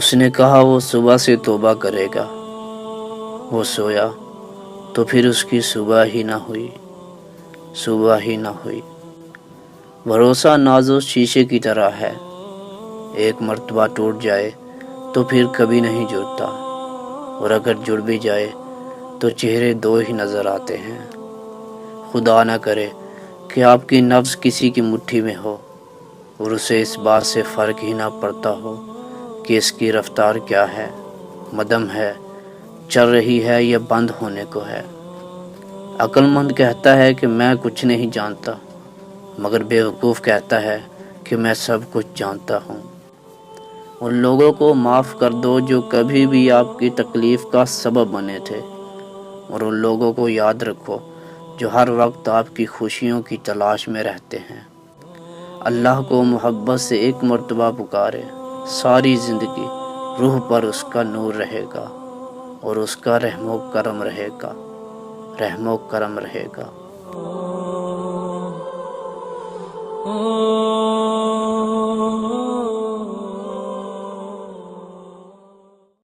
اس نے کہا وہ صبح سے توبہ کرے گا۔ وہ سویا تو پھر اس کی صبح ہی نہ ہوئی، صبح ہی نہ ہوئی۔ بھروسہ نازو شیشے کی طرح ہے، ایک مرتبہ ٹوٹ جائے تو پھر کبھی نہیں جڑتا، اور اگر جڑ بھی جائے تو چہرے دو ہی نظر آتے ہیں۔ خدا نہ کرے کہ آپ کی نفس کسی کی مٹھی میں ہو اور اسے اس بات سے فرق ہی نہ پڑتا ہو کہ اس کی رفتار کیا ہے، مدم ہے، چل رہی ہے یا بند ہونے کو ہے۔ عقل مند کہتا ہے کہ میں کچھ نہیں جانتا، مگر بیوقوف کہتا ہے کہ میں سب کچھ جانتا ہوں۔ ان لوگوں کو معاف کر دو جو کبھی بھی آپ کی تکلیف کا سبب بنے تھے، اور ان لوگوں کو یاد رکھو جو ہر وقت آپ کی خوشیوں کی تلاش میں رہتے ہیں۔ اللہ کو محبت سے ایک مرتبہ پکارے، ساری زندگی روح پر اس کا نور رہے گا اور اس کا رحم و کرم رہے گا، رحم و کرم رہے گا۔